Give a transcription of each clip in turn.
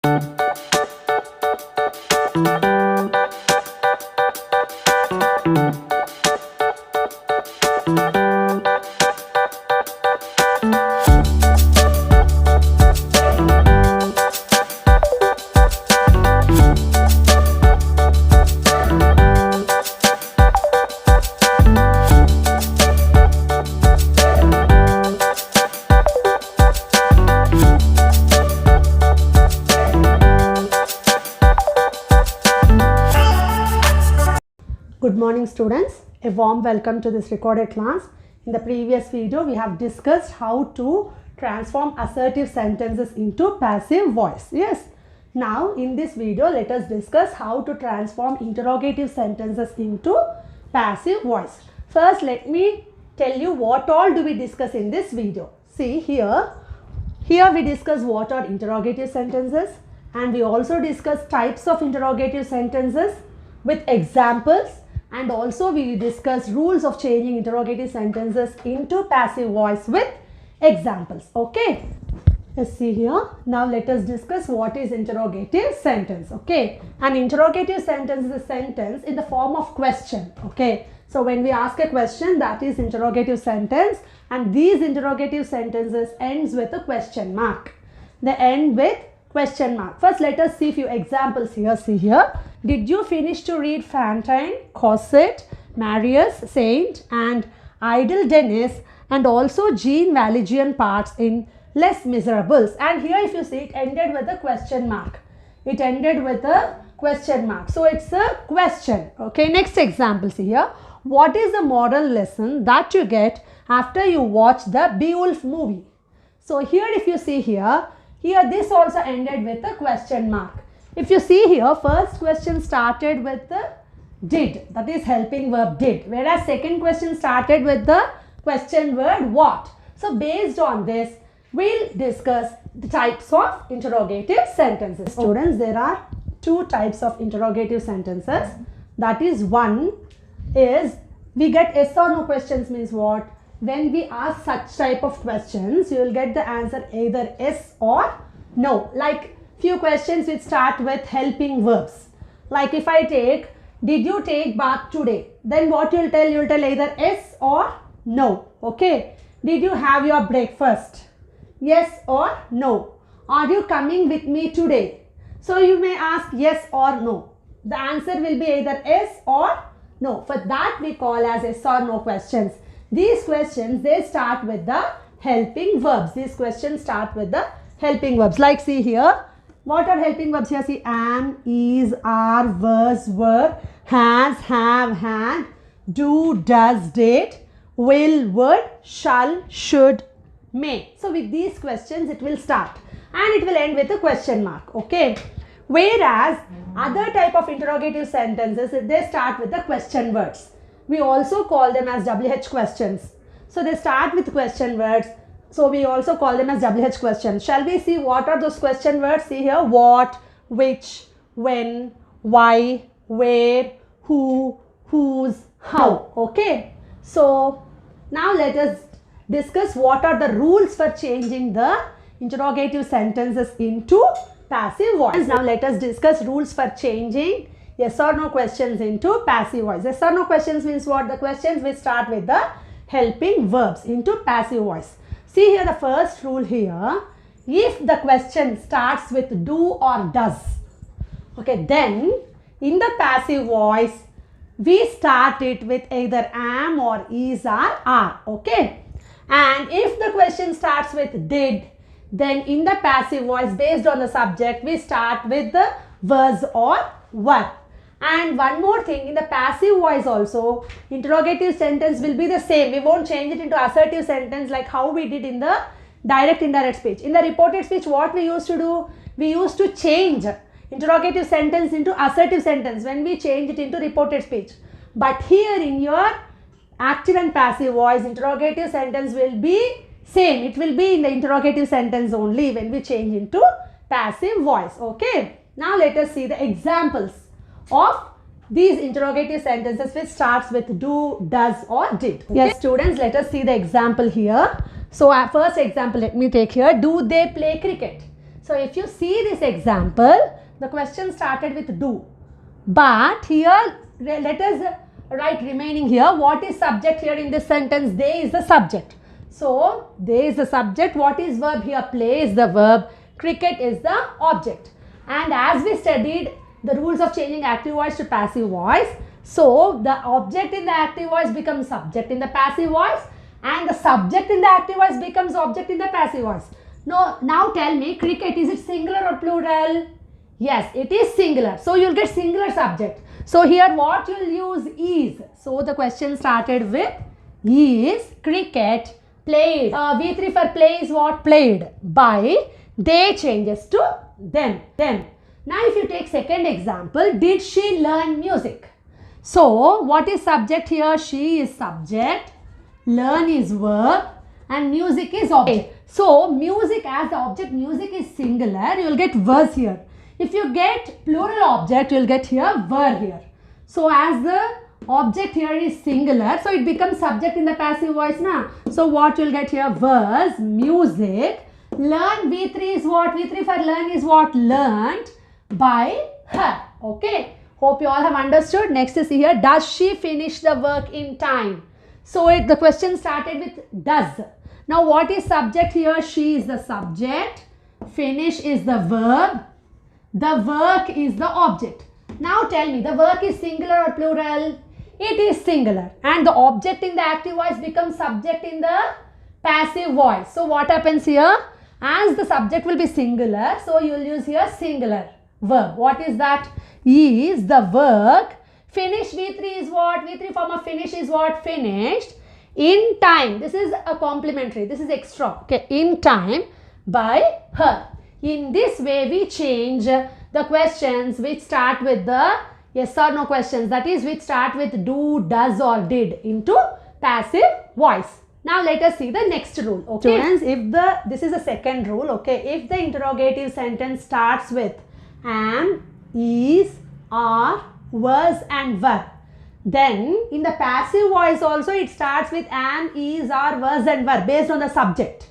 Good morning students, a warm welcome to this recorded class. In the previous video we have discussed how to transform assertive sentences into passive voice. Yes. Now in this video let us discuss how to transform interrogative sentences into passive voice. First let me tell you what all do we discuss in this video. See here we discuss what are interrogative sentences, and we also discuss types of interrogative sentences with examples, and also we discuss rules of changing interrogative sentences into passive voice with examples. Okay, let's see here. Now let us discuss what is interrogative sentence. Okay, an interrogative sentence is a sentence in the form of question. Okay, so when we ask a question, that is interrogative sentence, and these interrogative sentences ends with a question mark. They end with question mark. First let us see few examples here. See here. Did you finish to read Fantine, Cosette, Marius, Saint and Idle Dennis, and also Jean Valjean parts in Les Miserables? And here if you see, it ended with a question mark. It ended with a question mark. So it's a question. Okay, next example, see here. What is the moral lesson that you get after you watch the Beowulf movie? So here if you see here this also ended with a question mark. If you see here, first question started with the did, that is helping verb did, whereas second question started with the question word what. So based on this, we'll discuss the types of interrogative sentences. Students, there are two types of interrogative sentences. That is, one is we get yes or no questions. Means what? When we ask such type of questions, you will get the answer either yes or no. Like few questions which start with helping verbs. Like if I take, did you take bath today? Then what you'll tell? You'll tell either yes or no. Okay. Did you have your breakfast? Yes or no. Are you coming with me today? So you may ask yes or no. The answer will be either yes or no. For that we call as yes or no questions. These questions, they start with the helping verbs. These questions start with the helping verbs. Like see here, what are helping verbs here? See, am, is, are, was, were, has, have, had, do, does, did, will, would, shall, should, may. So with these questions it will start and it will end with a question mark. Okay. Whereas other type of interrogative sentences, they start with the question words. We also call them as WH questions. So they start with question words. So we also call them as WH questions. Shall we see what are those question words? See here, what, which, when, why, where, who, whose, how. Okay. So now let us discuss what are the rules for changing the interrogative sentences into passive voice. Now let us discuss rules for changing yes or no questions into passive voice. Yes or no questions means what? The questions will start with the helping verbs into passive voice. See here the first rule here. If the question starts with do or does, okay, then in the passive voice we start it with either am or is or are. Okay. And if the question starts with did, then in the passive voice based on the subject we start with the was or were. And one more thing, in the passive voice also, interrogative sentence will be the same. We won't change it into assertive sentence like how we did in the direct indirect speech. In the reported speech, what we used to do? We used to change interrogative sentence into assertive sentence when we change it into reported speech. But here in your active and passive voice, interrogative sentence will be same. It will be in the interrogative sentence only when we change into passive voice. Okay. Now let us see the examples of these interrogative sentences which starts with do, does or did. Okay. Yes students, let us see the example here. So first example let me take here. Do they play cricket? So if you see this example, the question started with do. But here, let us write remaining here. What is subject here in this sentence? They is the subject. So, they is the subject. What is verb here? Play is the verb. Cricket is the object. And as we studied the rules of changing active voice to passive voice, so the object in the active voice becomes subject in the passive voice, and the subject in the active voice becomes object in the passive voice. Now tell me, cricket, is it singular or plural? Yes, it is singular. So you'll get singular subject. So here what you'll use is. So the question started with is cricket played. V3 for play is what? Played. By they changes to them. Now if you take second example, did she learn music? So what is subject here? She is subject, learn is verb, and music is object. So music as the object, music is singular, you will get was here. If you get plural object, you will get here were here. So as the object here is singular, so it becomes subject in the passive voice now. So what you will get here? Was music. Learn, V3 is what? V3 for learn is what? Learned by her. Okay. Hope you all have understood. Next is here. Does she finish the work in time? So the question started with does. Now what is subject here? She is the subject. Finish is the verb. The work is the object. Now tell me, the work is singular or plural? It is singular. And the object in the active voice becomes subject in the passive voice. So what happens here? As the subject will be singular, so you will use here singular verb. What is that? Is the work. Finish, V3 is what? V3 form of finish is what? Finished in time. This is a complementary. This is extra. Okay, in time by her. In this way, we change the questions which start with the yes or no questions. That is, which start with do, does or did into passive voice. Now let us see the next rule. Okay, students, if this is the second rule. Okay, if the interrogative sentence starts with am, is, are, was and were, then in the passive voice also it starts with am, is, are, was and were based on the subject.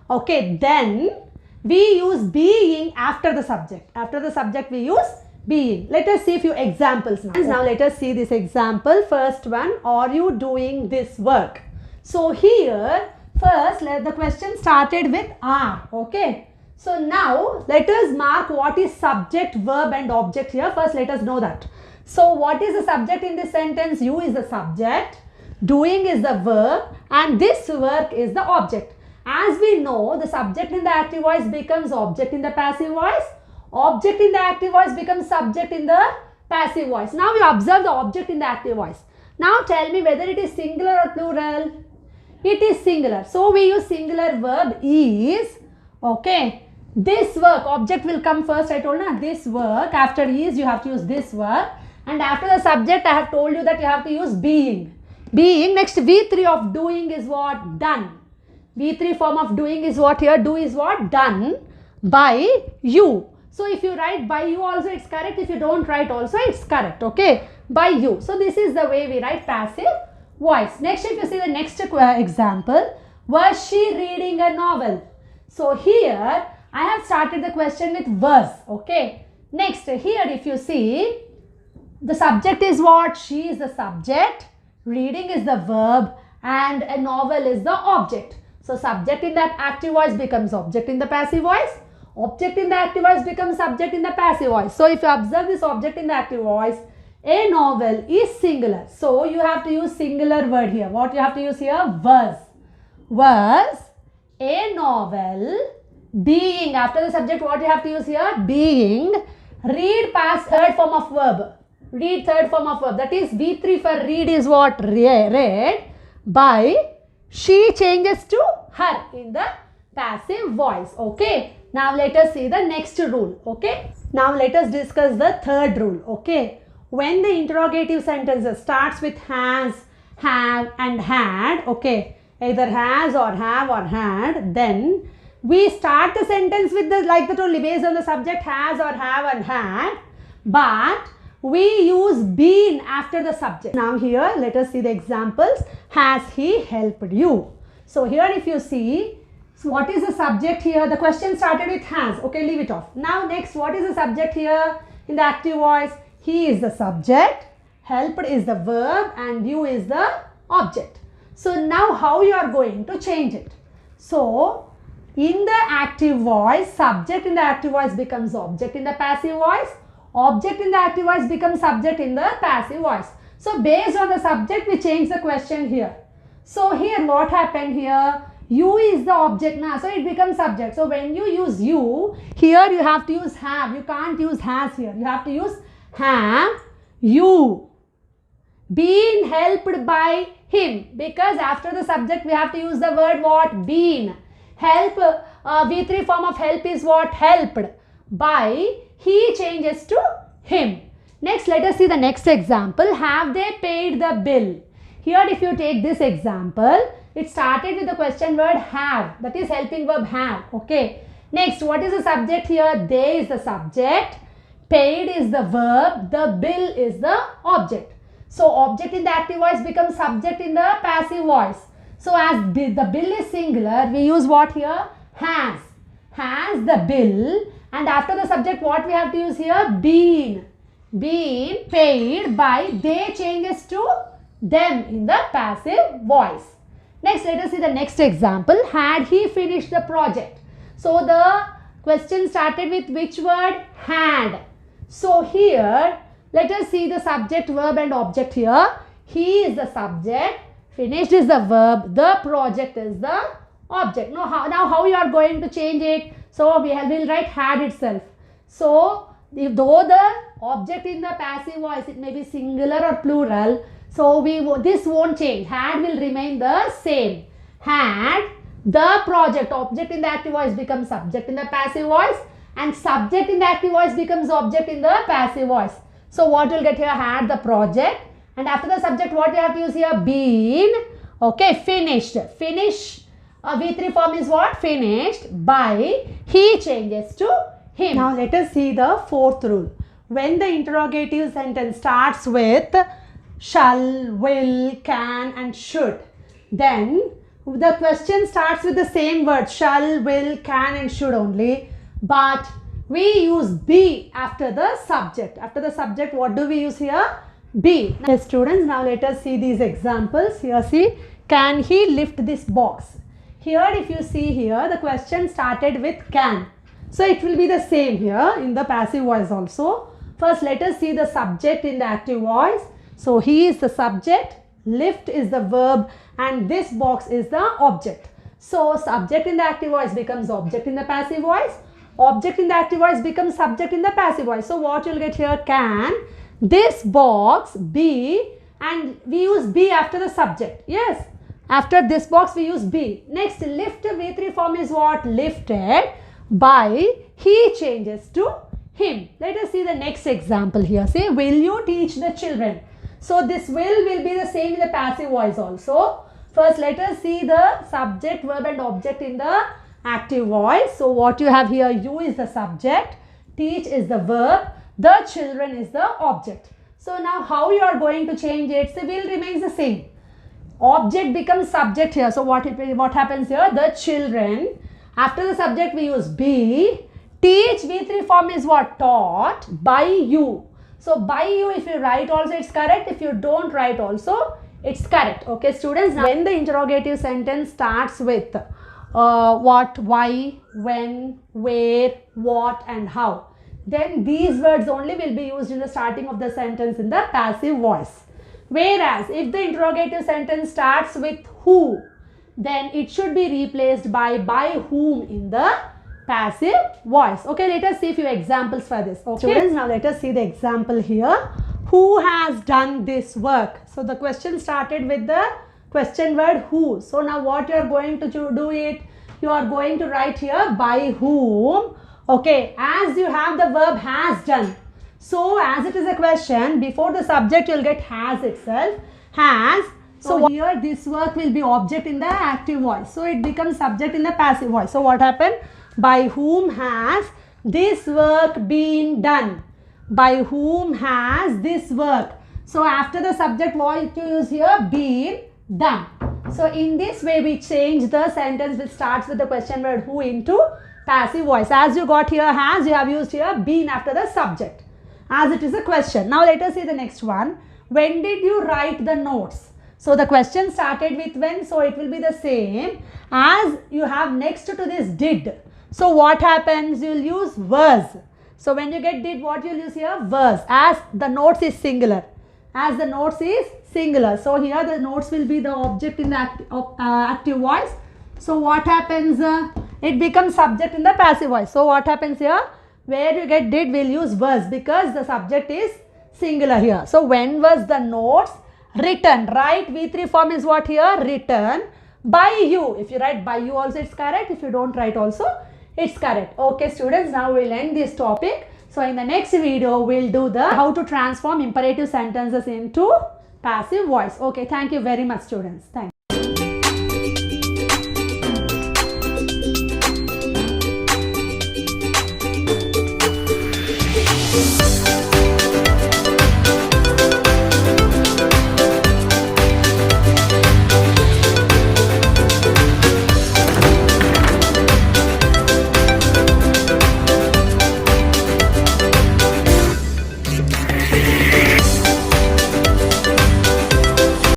Okay, then we use being after the subject. After the subject we use being. Let us see a few examples now. Now let us see this example. First one, are you doing this work? So here first the question started with are. Okay. So now let us mark what is subject, verb and object here. First let us know that. So what is the subject in this sentence? You is the subject, doing is the verb, and this work is the object. As we know, the subject in the active voice becomes object in the passive voice. Object in the active voice becomes subject in the passive voice. Now we observe the object in the active voice. Now tell me whether it is singular or plural. It is singular. So we use singular verb is. Okay. This work, object will come first. I told you this work. After is, you have to use this work. And after the subject, I have told you that you have to use being. Being. Next, V3 of doing is what? Done. V3 form of doing is what here? Do is what? Done by you. So if you write by you also it's correct. If you don't write also it's correct. Okay. By you. So this is the way we write passive voice. Next, if you see the next example. Was she reading a novel? So here I have started the question with was. Okay. Next, here if you see, the subject is what? She is the subject. Reading is the verb. And a novel is the object. So subject in that active voice becomes object in the passive voice. Object in the active voice becomes subject in the passive voice. So if you observe this object in the active voice, a novel is singular. So you have to use singular word here. What you have to use here? Was. Was a novel. Being. After the subject, what you have to use here? Being. Read past third form of verb. Read third form of verb. That is V3 for read is what? Read. By. She changes to her in the passive voice. Okay. Now let us see the next rule. Okay. Now let us discuss the third rule. Okay. When the interrogative sentence starts with has, have and had. Okay. Either has or have or had. Then we start the sentence with the like that only based on the subject has or have and had. But we use been after the subject. Now here let us see the examples. Has he helped you? So here if you see, So what is the subject here? The question started with has. Okay, leave it off. Now next, what is the subject here in the active voice? He is the subject, helped is the verb, and you is the object. So now how you are going to change it? So in the active voice, subject in the active voice becomes object in the passive voice. Object in the active voice becomes subject in the passive voice. So based on the subject, we change the question here. So here what happened here? You is the object now, so it becomes subject. So when you use you, here you have to use have. You can't use has here. You have to use have you been helped by him, because after the subject we have to use the word what? Been. Help, V3 form of help is what? Helped. By, he changes to him. Next, let us see the next example. Have they paid the bill? Here if you take this example, it started with the question word have, that is helping verb have. Okay. Next, what is the subject here? They is the subject, paid is the verb, the bill is the object. So object in the active voice becomes subject in the passive voice. So as the bill is singular, we use what here? Has. Has the bill, and after the subject what we have to use here? Been. Been paid by, they changes to them in the passive voice. Next, let us see the next example. Had he finished the project? So the question started with which word? Had. So here, let us see the subject, verb and object here. He is the subject, finished is the verb, the project is the object. Now how you are going to change it? So we'll write had itself. So though the object in the passive voice, it may be singular or plural, so this won't change. Had will remain the same. Had, the project, object in the active voice becomes subject in the passive voice, and subject in the active voice becomes object in the passive voice. So what you'll get here? Had the project, and after the subject what you have to use here? Been. Okay, finished. Finish, V3 form is what? Finished by, he changes to him. Now let us see the fourth rule. When the interrogative sentence starts with shall, will, can and should, then the question starts with the same word shall, will, can and should only, but we use be after the subject. After the subject, what do we use here? Be. Now students, now let us see these examples. Here see, can he lift this box? Here if you see here, the question started with can. So it will be the same here in the passive voice also. First let us see the subject in the active voice. So he is the subject, lift is the verb, and this box is the object. So subject in the active voice becomes object in the passive voice. Object in the active voice becomes subject in the passive voice. So what you'll get here? Can this box be, and we use be after the subject. Yes. After this box we use be. Next, lift V3 form is what? Lifted by, he changes to him. Let us see the next example here. Say, will you teach the children? So this will be the same in the passive voice also. First let us see the subject, verb and object in the active voice. So what you have here? You is the subject, teach is the verb, the children is the object. So now how you are going to change it? So will remains the same. Object becomes subject here. So what happens here? The children. After the subject we use be. Teach V3 form is what? Taught by you. So by you, if you write also it's correct. If you don't write also it's correct. Okay students, now when the interrogative sentence starts with what, why, when, where, what and how, then these words only will be used in the starting of the sentence in the passive voice. Whereas if the interrogative sentence starts with who, then it should be replaced by whom in the passive voice. Okay, let us see a few examples for this. Okay students, now let us see the example here. Who has done this work? So the question started with the question word who. So now what you are going to do it? You are going to write here by whom. Okay, as you have the verb has done. So as it is a question, before the subject you will get has itself. Has. So here this work will be object in the active voice. So it becomes subject in the passive voice. So what happened? By whom has this work been done? By whom has this work? So after the subject, what you use here? Been done. So in this way we change the sentence which starts with the question word who into passive voice. As you got here has, you have used here been after the subject, as it is a question. Now let us see the next one. When did you write the notes? So the question started with when, so it will be the same as you have next to this did. So what happens? You will use was. So when you get did, what you will use here? Was, as the notes is singular. As the notes is singular. So here the notes will be the object in the active voice. So what happens? It becomes subject in the passive voice. So what happens here? Where you get did, will use was, because the subject is singular here. So when was the notes written? Right, V3 form is what here? Written by you. If you write by you also it's correct. If you don't write also it's correct. Okay students, now we'll end this topic. So in the next video we'll do the how to transform imperative sentences into passive voice. Okay, thank you very much students. Thank you.